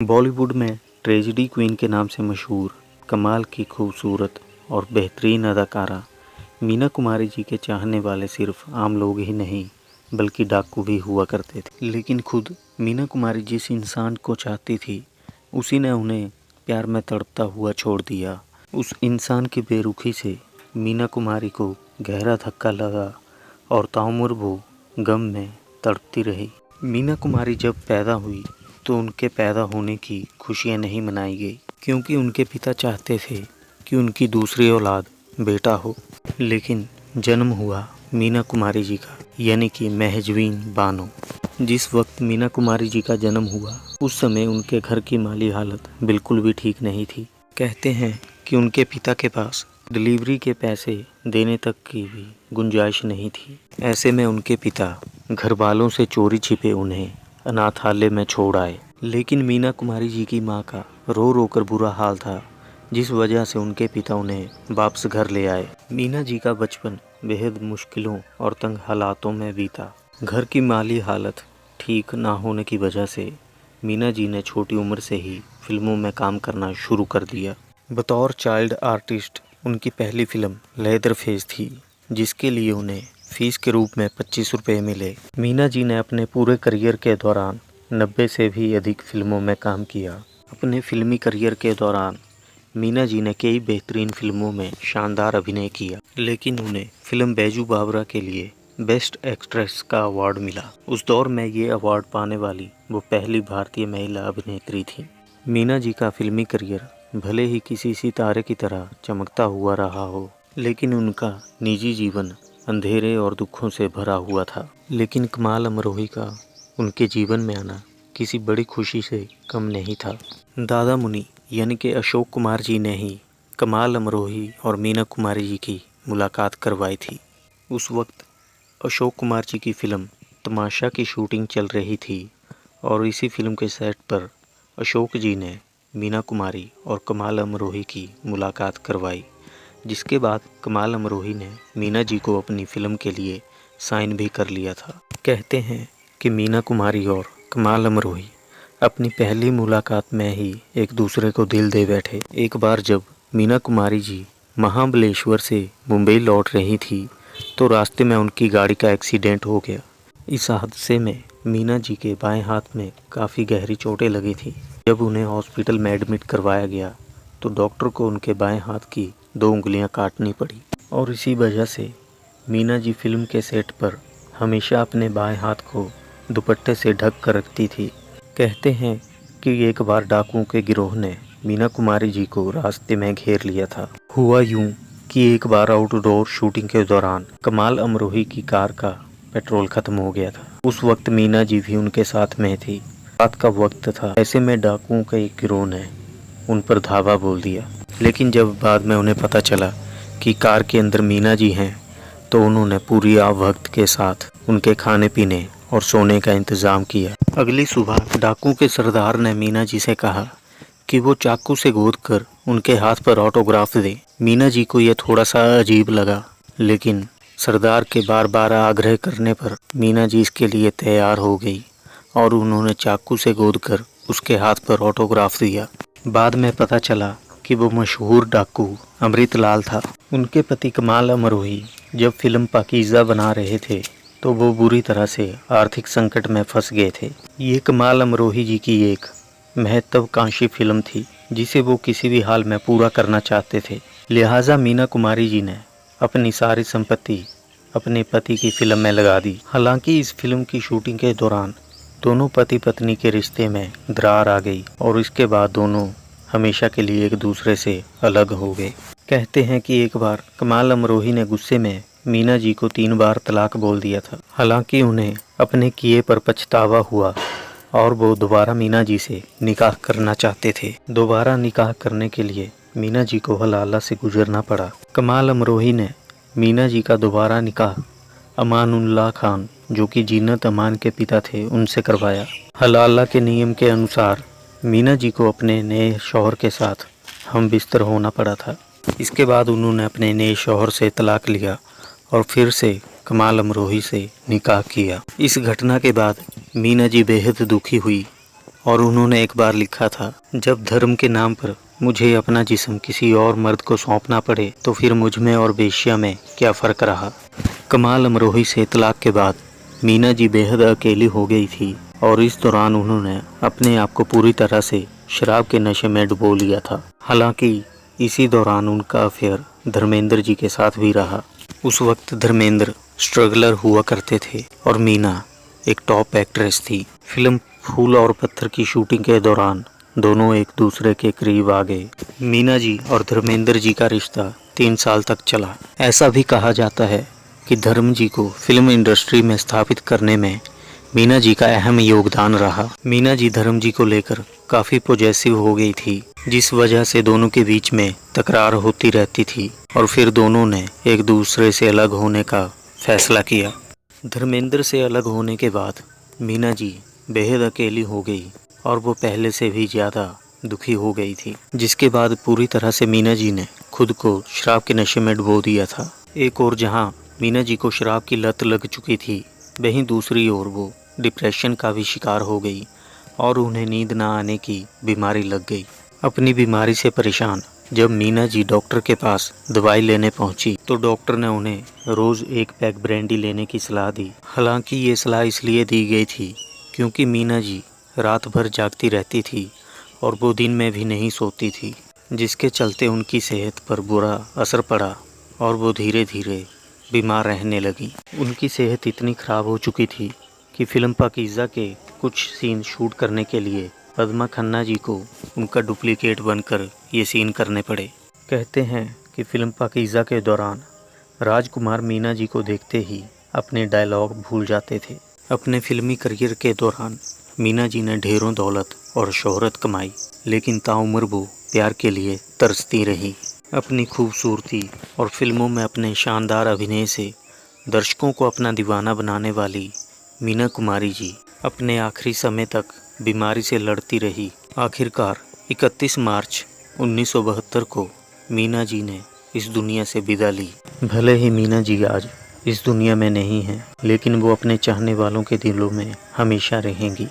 बॉलीवुड में tragedy queen के नाम से मशहूर कमाल की खूबसूरत और बेहतरीन अदाकारा मीना कुमारी जी के चाहने वाले सिर्फ आम लोग ही नहीं बल्कि डाकू भी हुआ करते थे। लेकिन खुद मीना कुमारी जिस इंसान को चाहती थी उसी ने उन्हें प्यार में तड़पता हुआ छोड़ दिया। उस इंसान की बेरुखी से मीना कुमारी को गहरा धक्का लगा और ताउम्र वो गम में तड़पती रही। मीना कुमारी जब पैदा हुई तो उनके पैदा होने की खुशियां नहीं मनाई गई क्योंकि उनके पिता चाहते थे कि उनकी दूसरी औलाद बेटा हो। लेकिन जन्म हुआ मीना कुमारी जी का, यानी कि महजवीन बानो। जिस वक्त मीना कुमारी जी का जन्म हुआ उस समय उनके घर की माली हालत बिल्कुल भी ठीक नहीं थी। कहते हैं कि उनके पिता के पास डिलीवरी के पैसे देने तक की भी गुंजाइश नहीं थी। ऐसे में उनके पिता घर वालों से चोरी छिपे उन्हें अनाथालय में छोड़ आए। लेकिन मीना कुमारी जी की मां का रो रो कर बुरा हाल था, जिस वजह से उनके पिता उन्हें वापस घर ले आए। मीना जी का बचपन बेहद मुश्किलों और तंग हालातों में बीता। घर की माली हालत ठीक ना होने की वजह से मीना जी ने छोटी उम्र से ही फिल्मों में काम करना शुरू कर दिया। बतौर चाइल्ड आर्टिस्ट उनकी पहली फिल्म लेदरफेस थी, जिसके लिए उन्हें फीस के रूप में 25 रुपये मिले। मीना जी ने अपने पूरे करियर के दौरान 90 से भी अधिक फिल्मों में काम किया। अपने फिल्मी करियर के दौरान मीना जी ने कई बेहतरीन फिल्मों में शानदार अभिनय किया, लेकिन उन्हें फिल्म बैजू बावरा के लिए बेस्ट एक्ट्रेस का अवार्ड मिला। उस दौर में ये अवार्ड पाने वाली वो पहली भारतीय महिला अभिनेत्री थी। मीना जी का फिल्मी करियर भले ही किसी सितारे की तरह चमकता हुआ रहा हो, लेकिन उनका निजी जीवन अंधेरे और दुखों से भरा हुआ था। लेकिन कमाल अमरोही का उनके जीवन में आना किसी बड़ी खुशी से कम नहीं था। दादा मुनि यानी कि अशोक कुमार जी ने ही कमाल अमरोही और मीना कुमारी जी की मुलाकात करवाई थी। उस वक्त अशोक कुमार जी की फिल्म तमाशा की शूटिंग चल रही थी और इसी फिल्म के सेट पर अशोक जी ने मीना कुमारी और कमाल अमरोही की मुलाकात करवाई, जिसके बाद कमाल अमरोही ने मीना जी को अपनी फिल्म के लिए साइन भी कर लिया था। कहते हैं कि मीना कुमारी और कमाल अमरोही अपनी पहली मुलाकात में ही एक दूसरे को दिल दे बैठे। एक बार जब मीना कुमारी जी महाबलेश्वर से मुंबई लौट रही थी तो रास्ते में उनकी गाड़ी का एक्सीडेंट हो गया। इस हादसे में मीना जी के बाएं हाथ में काफ़ी गहरी चोटें लगी थी। जब उन्हें हॉस्पिटल में एडमिट करवाया गया तो डॉक्टर को उनके बाएं हाथ की 2 उंगलियां काटनी पड़ी और इसी वजह से मीना जी फिल्म के सेट पर हमेशा अपने बाएं हाथ को दुपट्टे से ढक कर रखती थी। कहते हैं कि एक बार डाकुओं के गिरोह ने मीना कुमारी जी को रास्ते में घेर लिया था। हुआ यूं कि एक बार आउटडोर शूटिंग के दौरान कमाल अमरोही की कार का पेट्रोल खत्म हो गया था। उस वक्त मीना जी भी उनके साथ में थी। रात का वक्त था। ऐसे में डाकुओं के एक गिरोह ने उन पर धावा बोल दिया। लेकिन जब बाद में उन्हें पता चला कि कार के अंदर मीना जी हैं तो उन्होंने पूरी आवभक्त के साथ उनके खाने पीने और सोने का इंतज़ाम किया। अगली सुबह डाकू के सरदार ने मीना जी से कहा कि वो चाकू से गोद कर उनके हाथ पर ऑटोग्राफ दे। मीना जी को यह थोड़ा सा अजीब लगा, लेकिन सरदार के बार बार आग्रह करने पर मीना जी इसके लिए तैयार हो गई और उन्होंने चाकू से गोद कर उसके हाथ पर ऑटोग्राफ दिया। बाद में पता चला कि वो मशहूर डाकू अमृतलाल था। उनके पति कमाल अमरोही जब फिल्म पाकीज़ा बना रहे थे तो वो बुरी तरह से आर्थिक संकट में फंस गए थे। ये कमाल अमरोही जी की एक महत्वाकांक्षी फिल्म थी जिसे वो किसी भी हाल में पूरा करना चाहते थे। लिहाजा मीना कुमारी जी ने अपनी सारी संपत्ति अपने पति की फिल्म में लगा दी। हालांकि इस फिल्म की शूटिंग के दौरान दोनों पति पत्नी के रिश्ते में दरार आ गई और इसके बाद दोनों हमेशा के लिए एक दूसरे से अलग हो गए। कहते हैं कि एक बार कमाल अमरोही ने गुस्से में मीना जी को 3 बार तलाक बोल दिया था। हालांकि उन्हें अपने किए पर पछतावा हुआ और वो दोबारा मीना जी से निकाह करना चाहते थे। दोबारा निकाह करने के लिए मीना जी को हलाला से गुजरना पड़ा। कमाल अमरोही ने मीना जी का दोबारा निकाह अमानुल्लाह खान, जो कि जीनत अमान के पिता थे, उनसे करवाया। हलाला के नियम के अनुसार मीना जी को अपने नए शौहर के साथ हम बिस्तर होना पड़ा था। इसके बाद उन्होंने अपने नए शौहर से तलाक लिया और फिर से कमाल अमरोही से निकाह किया। इस घटना के बाद मीना जी बेहद दुखी हुई और उन्होंने एक बार लिखा था, जब धर्म के नाम पर मुझे अपना जिस्म किसी और मर्द को सौंपना पड़े तो फिर मुझ में और वेश्या में क्या फ़र्क रहा। कमाल अमरोही से तलाक के बाद मीना जी बेहद अकेली हो गई थी और इस दौरान उन्होंने अपने आप को पूरी तरह से शराब के नशे में डुबो लिया था। हालांकि इसी दौरान उनका अफेयर धर्मेंद्र जी के साथ भी रहा। उस वक्त धर्मेंद्र स्ट्रगलर हुआ करते थे और मीना एक टॉप एक्ट्रेस थी। फिल्म फूल और पत्थर की शूटिंग के दौरान दोनों एक दूसरे के करीब आ गए। मीना जी और धर्मेंद्र जी का रिश्ता 3 साल तक चला। ऐसा भी कहा जाता है कि धर्म जी को फिल्म इंडस्ट्री में स्थापित करने में मीना जी का अहम योगदान रहा। मीना जी धर्म जी को लेकर काफ़ी पॉजेसिव हो गई थी, जिस वजह से दोनों के बीच में तकरार होती रहती थी और फिर दोनों ने एक दूसरे से अलग होने का फैसला किया। धर्मेंद्र से अलग होने के बाद मीना जी बेहद अकेली हो गई और वो पहले से भी ज़्यादा दुखी हो गई थी, जिसके बाद पूरी तरह से मीना जी ने खुद को शराब के नशे में डुबो दिया था। एक और जहां मीना जी को शराब की लत लग चुकी थी, वहीं दूसरी ओर वो डिप्रेशन का भी शिकार हो गई और उन्हें नींद ना आने की बीमारी लग गई। अपनी बीमारी से परेशान जब मीना जी डॉक्टर के पास दवाई लेने पहुंची तो डॉक्टर ने उन्हें रोज़ 1 पैक ब्रांडी लेने की सलाह दी। हालांकि ये सलाह इसलिए दी गई थी क्योंकि मीना जी रात भर जागती रहती थी और वो दिन में भी नहीं सोती थी, जिसके चलते उनकी सेहत पर बुरा असर पड़ा और वो धीरे धीरे बीमार रहने लगी। उनकी सेहत इतनी ख़राब हो चुकी थी कि फिल्म पाकीज़ा के कुछ सीन शूट करने के लिए पद्मा खन्ना जी को उनका डुप्लीकेट बनकर ये सीन करने पड़े। कहते हैं कि फिल्म पाकीज़ा के दौरान राजकुमार मीना जी को देखते ही अपने डायलॉग भूल जाते थे। अपने फिल्मी करियर के दौरान मीना जी ने ढेरों दौलत और शोहरत कमाई, लेकिन ताउम्र वो प्यार के लिए तरसती रही। अपनी खूबसूरती और फिल्मों में अपने शानदार अभिनय से दर्शकों को अपना दीवाना बनाने वाली मीना कुमारी जी अपने आखिरी समय तक बीमारी से लड़ती रही। आखिरकार 31 मार्च 1972 को मीना जी ने इस दुनिया से विदा ली। भले ही मीना जी आज इस दुनिया में नहीं हैं, लेकिन वो अपने चाहने वालों के दिलों में हमेशा रहेंगी।